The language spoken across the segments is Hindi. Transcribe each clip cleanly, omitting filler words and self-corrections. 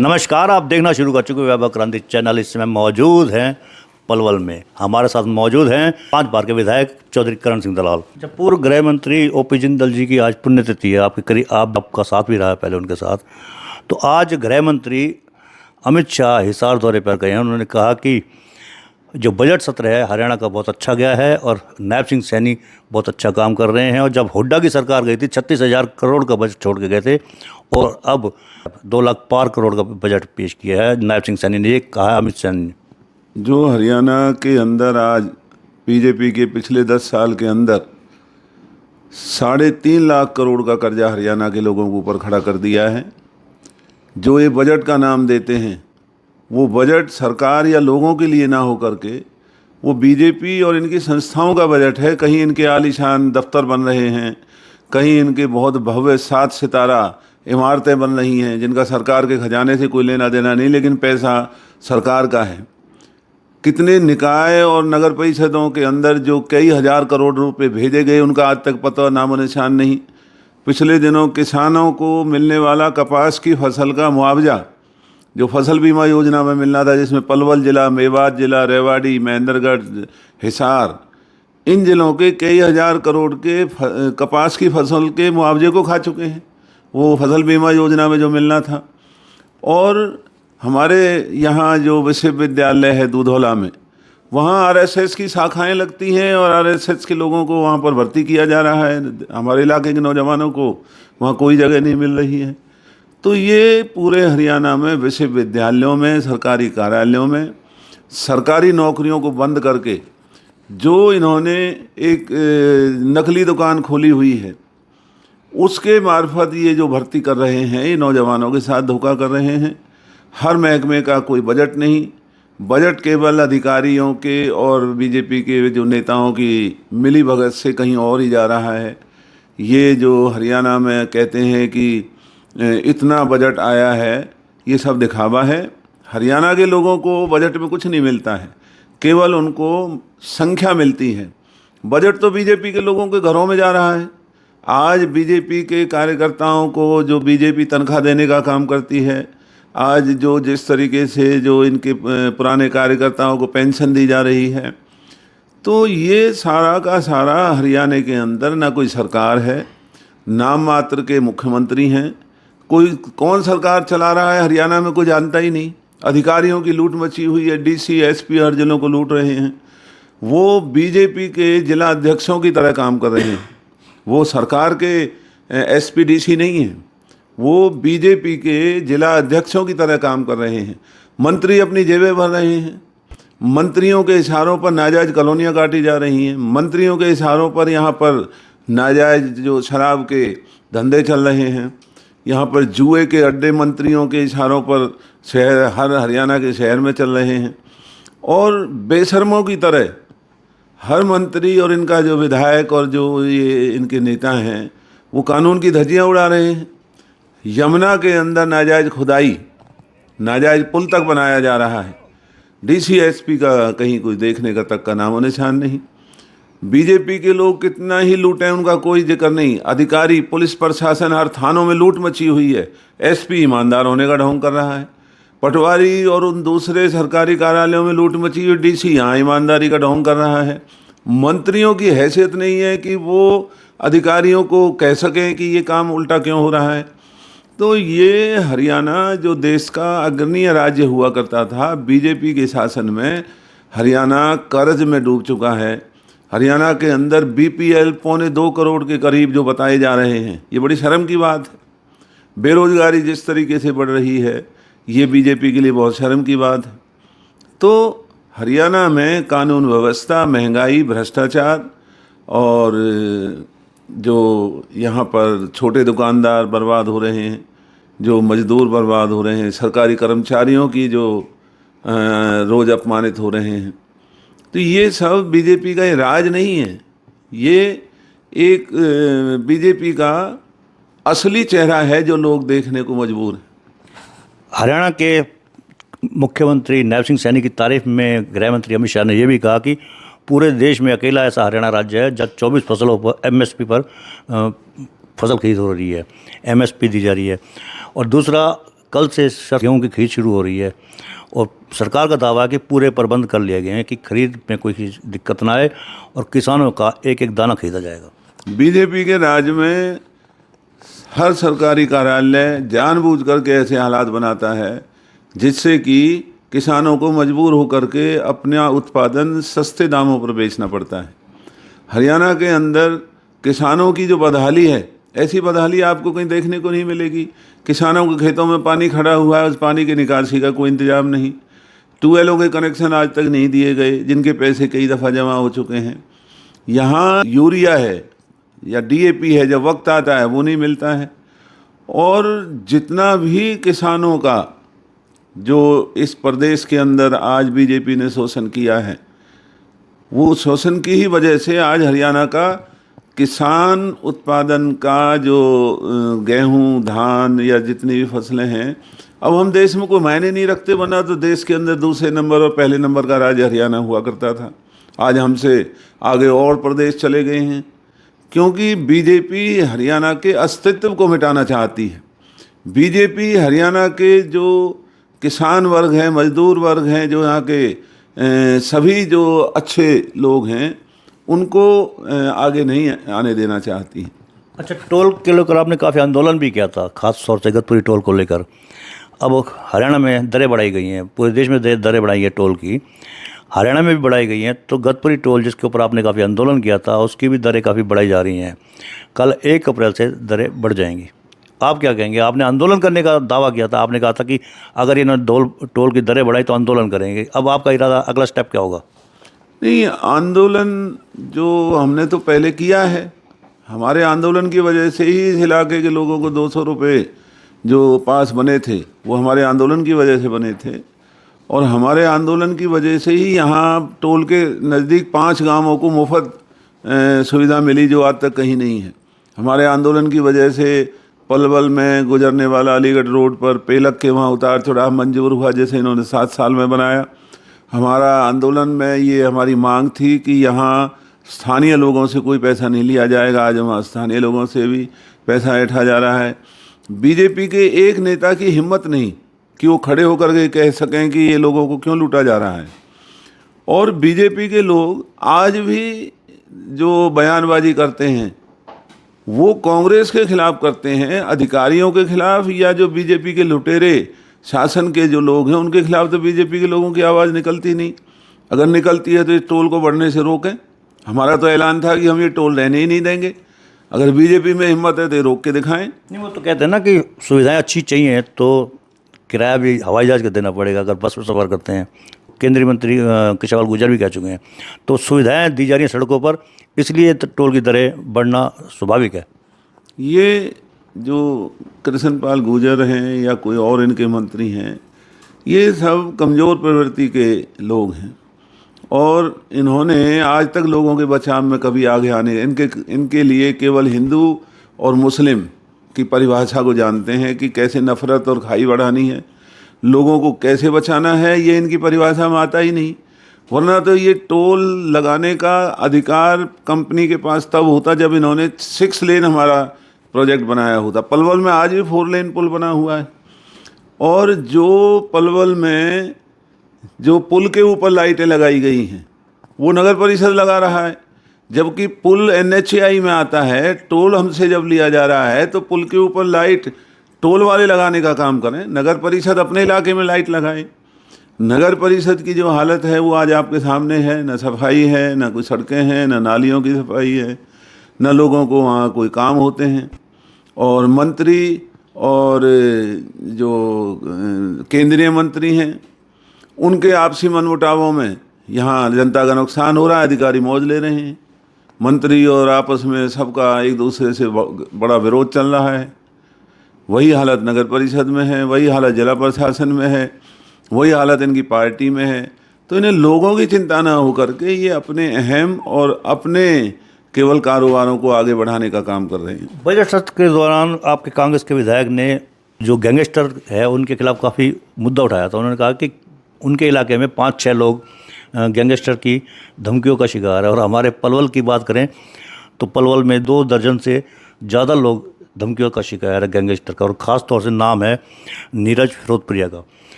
नमस्कार, आप देखना शुरू कर चुके वैभव क्रांति चैनल। इस समय मौजूद हैं पलवल में। हमारे साथ मौजूद हैं 5 बार के विधायक चौधरी करण सिंह दलाल। जब पूर्व गृह मंत्री ओपी जिंदल जी की आज पुण्यतिथि है, आपके करीब आपका साथ भी रहा है पहले उनके साथ, तो आज गृह मंत्री अमित शाह हिसार दौरे पर गए हैं। उन्होंने कहा कि जो बजट सत्र है हरियाणा का बहुत अच्छा गया है और नायब सिंह सैनी बहुत अच्छा काम कर रहे हैं। और जब हुड्डा की सरकार गई थी 36,000 करोड़ का बजट छोड़ के गए थे और अब 2 लाख पार करोड़ का बजट पेश किया है नायब सिंह सैनी ने। ये कहा अमित शाह ने। जो हरियाणा के अंदर आज बीजेपी के पिछले 10 साल के अंदर 3.5 लाख करोड़ का कर्जा हरियाणा के लोगों के ऊपर खड़ा कर दिया है। जो ये बजट का नाम देते हैं वो बजट सरकार या लोगों के लिए ना हो करके वो बीजेपी और इनकी संस्थाओं का बजट है। कहीं इनके आलीशान दफ्तर बन रहे हैं, कहीं इनके बहुत भव्य 7 सितारा इमारतें बन रही हैं जिनका सरकार के खजाने से कोई लेना देना नहीं, लेकिन पैसा सरकार का है। कितने निकाय और नगर परिषदों के अंदर जो कई हज़ार करोड़ रुपए भेजे गए उनका आज तक पता नामो निशान नहीं। पिछले दिनों किसानों को मिलने वाला कपास की फसल का मुआवजा जो फसल बीमा योजना में मिलना था, जिसमें पलवल जिला, मेवात जिला, रेवाड़ी, महेंद्रगढ़, हिसार, इन जिलों के कई हज़ार करोड़ के कपास की फसल के मुआवजे को खा चुके हैं, वो फसल बीमा योजना में जो मिलना था। और हमारे यहाँ जो विश्वविद्यालय है दूधौला में, वहाँ आरएसएस की शाखाएं लगती हैं और आरएसएस के लोगों को वहाँ पर भर्ती किया जा रहा है। हमारे इलाके के नौजवानों को वहाँ कोई जगह नहीं मिल रही है। तो ये पूरे हरियाणा में विश्वविद्यालयों में, सरकारी कार्यालयों में, सरकारी नौकरियों को बंद करके जो इन्होंने एक नकली दुकान खोली हुई है उसके मार्फत ये जो भर्ती कर रहे हैं, ये नौजवानों के साथ धोखा कर रहे हैं। हर महकमे का कोई बजट नहीं, बजट केवल अधिकारियों के और बीजेपी के जो नेताओं की मिली भगत से कहीं और ही जा रहा है। ये जो हरियाणा में कहते हैं कि इतना बजट आया है, ये सब दिखावा है। हरियाणा के लोगों को बजट में कुछ नहीं मिलता है, केवल उनको संख्या मिलती है। बजट तो बीजेपी के लोगों के घरों में जा रहा है। आज बीजेपी के कार्यकर्ताओं को जो बीजेपी तनख्वाह देने का काम करती है, आज जो जिस तरीके से जो इनके पुराने कार्यकर्ताओं को पेंशन दी जा रही है, तो ये सारा का सारा हरियाणा के अंदर ना कोई सरकार है, नाम मात्र के मुख्यमंत्री हैं। कोई कौन सरकार चला रहा है हरियाणा में कोई जानता ही नहीं। अधिकारियों की लूट मची हुई है, डीसी एसपी हर जिलों को लूट रहे हैं। वो बीजेपी के जिला अध्यक्षों की तरह काम कर रहे हैं। वो सरकार के एसपी डीसी नहीं हैं, वो बीजेपी के जिला अध्यक्षों की तरह काम कर रहे हैं। मंत्री अपनी जेबें भर रहे हैं। मंत्रियों के इशारों पर नाजायज़ कॉलोनियाँ काटी जा रही हैं। मंत्रियों के इशारों पर यहाँ पर नाजायज़ जो शराब के धंधे चल रहे हैं, यहाँ पर जुए के अड्डे मंत्रियों के इशारों पर हर हरियाणा के शहर में चल रहे हैं। और बेशर्मों की तरह हर मंत्री और इनका जो विधायक और जो ये इनके नेता हैं वो कानून की धज्जियाँ उड़ा रहे हैं। यमुना के अंदर नाजायज़ खुदाई, नाजायज़ पुल तक बनाया जा रहा है। डीसी एसपी का कहीं कुछ देखने का तक का नामो निशान नहीं। बीजेपी के लोग कितना ही लूटें उनका कोई जिक्र नहीं। अधिकारी, पुलिस प्रशासन, हर थानों में लूट मची हुई है। एसपी ईमानदार होने का ढोंग कर रहा है। पटवारी और उन दूसरे सरकारी कार्यालयों में लूट मची हुई, डीसी यहाँ ईमानदारी का ढोंग कर रहा है। मंत्रियों की हैसियत नहीं है कि वो अधिकारियों को कह सकें कि ये काम उल्टा क्यों हो रहा है। तो ये हरियाणा जो देश का अग्रणीय राज्य हुआ करता था, बीजेपी के शासन में हरियाणा कर्ज में डूब चुका है। हरियाणा के अंदर बीपीएल 2.25 करोड़ के करीब जो बताए जा रहे हैं, ये बड़ी शर्म की बात है। बेरोजगारी जिस तरीके से बढ़ रही है, ये बीजेपी के लिए बहुत शर्म की बात है। तो हरियाणा में कानून व्यवस्था, महंगाई, भ्रष्टाचार और जो यहाँ पर छोटे दुकानदार बर्बाद हो रहे हैं, जो मजदूर बर्बाद हो रहे हैं, सरकारी कर्मचारियों की जो रोज़ अपमानित हो रहे हैं, तो ये सब बीजेपी का राज नहीं है। ये एक बीजेपी का असली चेहरा है जो लोग देखने को मजबूर हैं। हरियाणा के मुख्यमंत्री नायब सिंह सैनी की तारीफ में गृह मंत्री अमित शाह ने यह भी कहा कि पूरे देश में अकेला ऐसा हरियाणा राज्य है जब 24 फसलों पर एमएसपी पर फसल खरीद हो रही है, एमएसपी दी जा रही है। और दूसरा कल से गेहूँ की खरीद शुरू हो रही है और सरकार का दावा है कि पूरे प्रबंध कर लिए गए हैं कि खरीद में कोई दिक्कत ना आए और किसानों का एक एक दाना खरीदा जाएगा। बीजेपी के राज में हर सरकारी कार्यालय जानबूझ करके ऐसे हालात बनाता है जिससे कि किसानों को मजबूर होकर के अपना उत्पादन सस्ते दामों पर बेचना पड़ता है। हरियाणा के अंदर किसानों की जो बदहाली है, ऐसी बदहाली आपको कहीं देखने को नहीं मिलेगी। किसानों के खेतों में पानी खड़ा हुआ है, उस पानी की निकासी का कोई इंतजाम नहीं। ट्यूबवेलों के कनेक्शन आज तक नहीं दिए गए, जिनके पैसे कई दफ़ा जमा हो चुके हैं। यहाँ यूरिया है या डीएपी है, जब वक्त आता है वो नहीं मिलता है। और जितना भी किसानों का जो इस प्रदेश के अंदर आज बीजेपी ने शोषण किया है, वो शोषण की ही वजह से आज हरियाणा का किसान उत्पादन का जो गेहूं, धान या जितनी भी फसलें हैं, अब हम देश में कोई मायने नहीं रखते, वरना तो देश के अंदर दूसरे नंबर और पहले नंबर का राज्य हरियाणा हुआ करता था। आज हमसे आगे और प्रदेश चले गए हैं, क्योंकि बीजेपी हरियाणा के अस्तित्व को मिटाना चाहती है। बीजेपी हरियाणा के जो किसान वर्ग हैं, मजदूर वर्ग हैं, जो यहाँ के सभी जो अच्छे लोग हैं, उनको आगे नहीं आने देना चाहती है। अच्छा, टोल के लेकर आपने काफ़ी आंदोलन भी किया था, खास तौर से इगतपुरी टोल को लेकर। अब हरियाणा में दरें बढ़ाई गई हैं, पूरे देश में दरें बढ़ाई है टोल की, हरियाणा में भी बढ़ाई गई हैं। तो इगतपुरी टोल जिसके ऊपर आपने काफ़ी आंदोलन किया था, उसकी भी दरें काफ़ी बढ़ाई जा रही हैं। कल 1 अप्रैल से दरें बढ़ जाएंगी। आप क्या कहेंगे? आपने आंदोलन करने का दावा किया था, आपने कहा था कि अगर इन्होंने टोल की दरें बढ़ाई तो आंदोलन करेंगे। अब आपका इरादा, अगला स्टेप क्या होगा? नहीं, आंदोलन जो हमने तो पहले किया है, हमारे आंदोलन की वजह से ही इस इलाके के लोगों को 200 रुपये जो पास बने थे, वो हमारे आंदोलन की वजह से बने थे। और हमारे आंदोलन की वजह से ही यहाँ टोल के नज़दीक 5 गांवों को मुफ्त सुविधा मिली, जो आज तक कहीं नहीं है। हमारे आंदोलन की वजह से पलवल में गुजरने वाला अलीगढ़ रोड पर पेलक के वहाँ उतार चढ़ाव मंजूर हुआ, जैसे इन्होंने 7 साल में बनाया। हमारा आंदोलन में ये हमारी मांग थी कि यहाँ स्थानीय लोगों से कोई पैसा नहीं लिया जाएगा। आज वहाँ स्थानीय लोगों से भी पैसा ऐंठा जा रहा है। बीजेपी के एक नेता की हिम्मत नहीं कि वो खड़े होकर के कह सकें कि ये लोगों को क्यों लूटा जा रहा है। और बीजेपी के लोग आज भी जो बयानबाजी करते हैं, वो कांग्रेस के खिलाफ करते हैं, अधिकारियों के खिलाफ, या जो बीजेपी के लुटेरे शासन के जो लोग हैं उनके खिलाफ तो बीजेपी के लोगों की आवाज़ निकलती नहीं। अगर निकलती है तो इस टोल को बढ़ने से रोकें। हमारा तो ऐलान था कि हम ये टोल रहने ही नहीं देंगे। अगर बीजेपी में हिम्मत है तो ये रोक के दिखाएं। नहीं, वो तो कहते हैं ना कि सुविधाएं अच्छी चाहिए तो किराया भी हवाई जहाज़ का देना पड़ेगा अगर बस में सफ़र करते हैं। केंद्रीय मंत्री केशव गुर्जर भी कह चुके हैं। तो सुविधाएं दी जा रही हैं सड़कों पर, इसलिए तो टोल की दरें बढ़ना स्वाभाविक है। ये जो कृष्णपाल गुर्जर हैं या कोई और इनके मंत्री हैं, ये सब कमज़ोर प्रवृत्ति के लोग हैं और इन्होंने आज तक लोगों के बचाव में कभी आगे आने, इनके लिए केवल हिंदू और मुस्लिम की परिभाषा को जानते हैं कि कैसे नफ़रत और खाई बढ़ानी है, लोगों को कैसे बचाना है, ये इनकी परिभाषा में आता ही नहीं। वरना तो ये टोल लगाने का अधिकार कंपनी के पास तब होता जब इन्होंने 6 लेन हमारा प्रोजेक्ट बनाया होता। पलवल में आज भी 4 लेन पुल बना हुआ है, और जो पलवल में जो पुल के ऊपर लाइटें लगाई गई हैं वो नगर परिषद लगा रहा है, जबकि पुल NHAI में आता है। टोल हमसे जब लिया जा रहा है तो पुल के ऊपर लाइट टोल वाले लगाने का काम करें, नगर परिषद अपने इलाके में लाइट लगाए। नगर परिषद की जो हालत है वो आज आपके सामने है। न सफाई है, न कोई सड़कें हैं, न नालियों की सफाई है, न लोगों को वहाँ कोई काम होते हैं। और मंत्री और जो केंद्रीय मंत्री हैं उनके आपसी मनमुटावों में यहाँ जनता का नुकसान हो रहा है, अधिकारी मौज ले रहे हैं। मंत्री और आपस में सबका एक दूसरे से बड़ा विरोध चल रहा है। वही हालत नगर परिषद में है, वही हालत जिला प्रशासन में है, वही हालत इनकी पार्टी में है। तो इन्हें लोगों की चिंता ना हो करके ये अपने अहम और अपने केवल कारोबारों को आगे बढ़ाने का काम कर रहे हैं। बजट सत्र के दौरान आपके कांग्रेस के विधायक ने जो गैंगस्टर है उनके खिलाफ काफ़ी मुद्दा उठाया था। उन्होंने कहा कि उनके इलाके में 5-6 लोग गैंगस्टर की धमकियों का शिकार है। और हमारे पलवल की बात करें तो पलवल में 2 दर्जन से ज़्यादा लोग धमकियों का शिकार है गैंगस्टर का, और ख़ास तौर से नाम है नीरज फिरोजपुरिया का।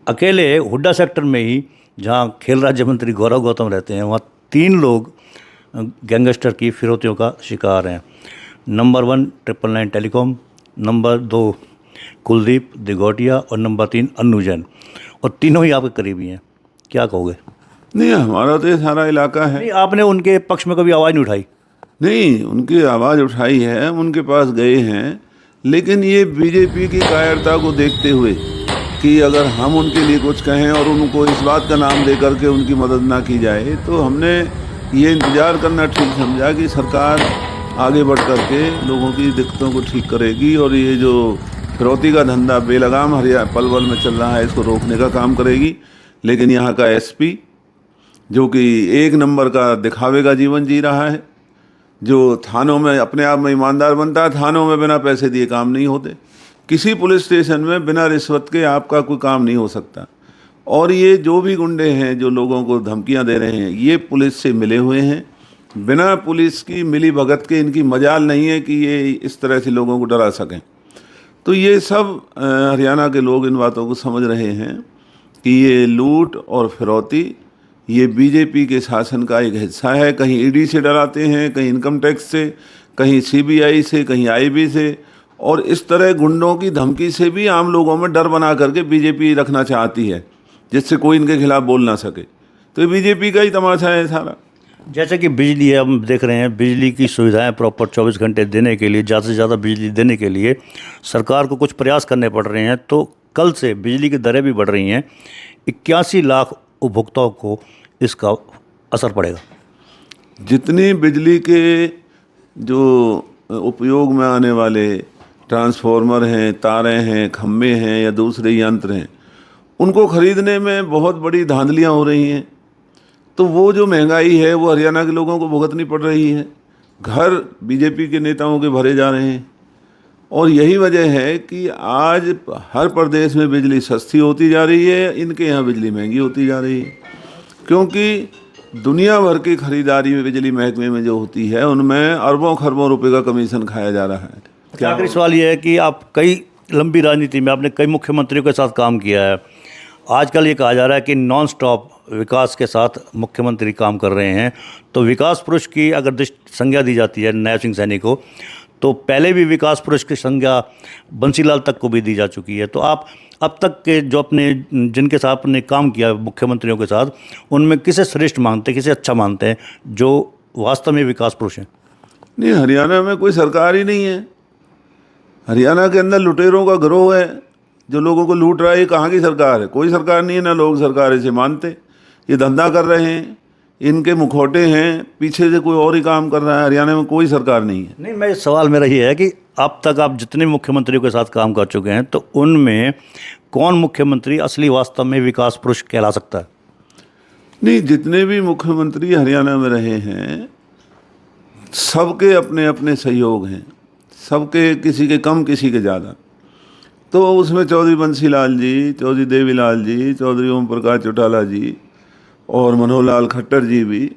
अकेले हुड्डा सेक्टर में ही, जहाँ खेल राज्य मंत्री गौरव गौतम रहते हैं, वहाँ 3 लोग गैंगस्टर की फिरौतियों का शिकार हैं। नंबर 1 999 टेलीकॉम, नंबर 2 कुलदीप दिगोटिया और नंबर 3 अन्नू जैन, और तीनों ही आपके करीबी हैं। क्या कहोगे? नहीं, हमारा तो ये सारा इलाका है। नहीं, आपने उनके पक्ष में कभी आवाज़ नहीं उठाई? नहीं, उनकी आवाज़ उठाई है, हम उनके पास गए हैं, लेकिन ये बीजेपी की कायरता को देखते हुए कि अगर हम उनके लिए कुछ कहें और उनको इस बात का नाम दे करके उनकी मदद ना की जाए, तो हमने ये इंतज़ार करना ठीक समझा कि सरकार आगे बढ़ करके लोगों की दिक्कतों को ठीक करेगी और ये जो फिरौती का धंधा बेलगाम पलवल में चल रहा है, इसको रोकने का काम करेगी। लेकिन यहाँ का एसपी, जो कि 1 नंबर का दिखावे का जीवन जी रहा है, जो थानों में अपने आप में ईमानदार बनता है, थानों में बिना पैसे दिए काम नहीं होते, किसी पुलिस स्टेशन में बिना रिश्वत के आपका कोई काम नहीं हो सकता। और ये जो भी गुंडे हैं जो लोगों को धमकियां दे रहे हैं, ये पुलिस से मिले हुए हैं। बिना पुलिस की मिली भगत के इनकी मजाल नहीं है कि ये इस तरह से लोगों को डरा सकें। तो ये सब हरियाणा के लोग इन बातों को समझ रहे हैं कि ये लूट और फिरौती ये बीजेपी के शासन का एक हिस्सा है। कहीं ईडी से डराते हैं, कहीं इनकम टैक्स से, कहीं सीबीआई से, कहीं आईबी से, और इस तरह गुंडों की धमकी से भी आम लोगों में डर बना करके बीजेपी रखना चाहती है, जिससे कोई इनके खिलाफ बोल ना सके। तो ये बीजेपी का ही तमाशा है सारा। जैसे कि बिजली है, हम देख रहे हैं बिजली की सुविधाएं प्रॉपर 24 घंटे देने के लिए, ज़्यादा से ज़्यादा बिजली देने के लिए सरकार को कुछ प्रयास करने पड़ रहे हैं। तो कल से बिजली की दरें भी बढ़ रही हैं। 81 लाख उपभोक्ताओं को इसका असर पड़ेगा। जितनी बिजली के जो उपयोग में आने वाले ट्रांसफार्मर हैं, तारें हैं, खम्भे हैं या दूसरे यंत्र हैं, उनको ख़रीदने में बहुत बड़ी धांधलियां हो रही हैं। तो वो जो महंगाई है वो हरियाणा के लोगों को भुगतनी पड़ रही है। घर बीजेपी के नेताओं के भरे जा रहे हैं, और यही वजह है कि आज हर प्रदेश में बिजली सस्ती होती जा रही है, इनके यहाँ बिजली महंगी होती जा रही है। क्योंकि दुनिया भर की खरीदारी में बिजली महकमे में जो होती है, उनमें अरबों खरबों रुपए का कमीशन खाया जा रहा है। क्या आखिरी सवाल ये है कि आप कई लंबी राजनीति में आपने कई मुख्यमंत्रियों के साथ काम किया है। आजकल ये कहा जा रहा है कि नॉन स्टॉप विकास के साथ मुख्यमंत्री काम कर रहे हैं। तो विकास पुरुष की अगर संज्ञा दी जाती है नैब सिंह सैनी को, तो पहले भी विकास पुरुष की संज्ञा बंसीलाल तक को भी दी जा चुकी है। तो आप अब तक के जो जिनके साथ आपने काम किया मुख्यमंत्रियों के साथ, उनमें किसे श्रेष्ठ मानते हैं, किसे अच्छा मानते हैं जो वास्तव में विकास पुरुष हैं? नहीं, हरियाणा में कोई सरकार ही नहीं है। हरियाणा के अंदर लुटेरों का गिरोह है जो लोगों को लूट रहा है। ये कहाँ की सरकार है? कोई सरकार नहीं है, ना लोग सरकार इसे मानते। ये धंधा कर रहे हैं, इनके मुखौटे हैं, पीछे से कोई और ही काम कर रहा है। हरियाणा में कोई सरकार नहीं है। नहीं, मैं सवाल मेरा ये है कि अब तक आप जितने मुख्यमंत्रियों के साथ काम कर चुके हैं, तो उनमें कौन मुख्यमंत्री असली वास्तव में विकास पुरुष कहला सकता है? नहीं, जितने भी मुख्यमंत्री हरियाणा में रहे हैं, सबके अपने अपने सहयोग हैं, सबके किसी के कम किसी के ज़्यादा। तो उसमें चौधरी बंसीलाल जी, चौधरी देवीलाल जी, चौधरी ओम प्रकाश चौटाला जी और मनोहर लाल खट्टर जी भी,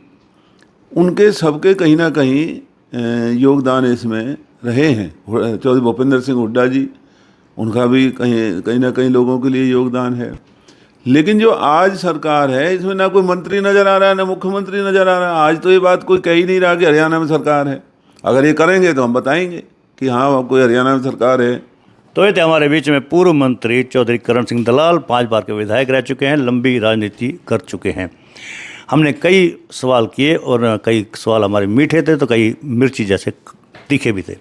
उनके सबके कहीं ना कहीं योगदान इसमें रहे हैं। चौधरी भूपेंद्र सिंह हुड्डा जी, उनका भी कहीं ना कहीं लोगों के लिए योगदान है। लेकिन जो आज सरकार है, इसमें ना कोई मंत्री नज़र आ रहा है, ना मुख्यमंत्री नज़र आ रहा है। आज तो ये बात कोई कह ही नहीं रहा कि हरियाणा में सरकार है। अगर ये करेंगे तो हम बताएंगे कि हाँ, कोई हरियाणा में सरकार है। तो ये थे हमारे बीच में पूर्व मंत्री चौधरी करण सिंह दलाल, 5 बार के विधायक रह चुके हैं, लंबी राजनीति कर चुके हैं। हमने कई सवाल किए और कई सवाल हमारे मीठे थे तो कई मिर्ची जैसे तीखे भी थे।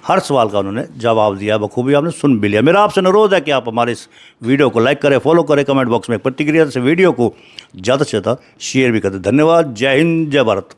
हर सवाल का उन्होंने जवाब दिया, बखूबी आपने सुन भी लिया। मेरा आपसे अनुरोध है कि आप हमारे इस वीडियो को लाइक करें, फॉलो करें, कमेंट बॉक्स में प्रतिक्रिया से वीडियो को ज़्यादा से ज़्यादा शेयर भी करें। धन्यवाद। जय हिंद, जय भारत।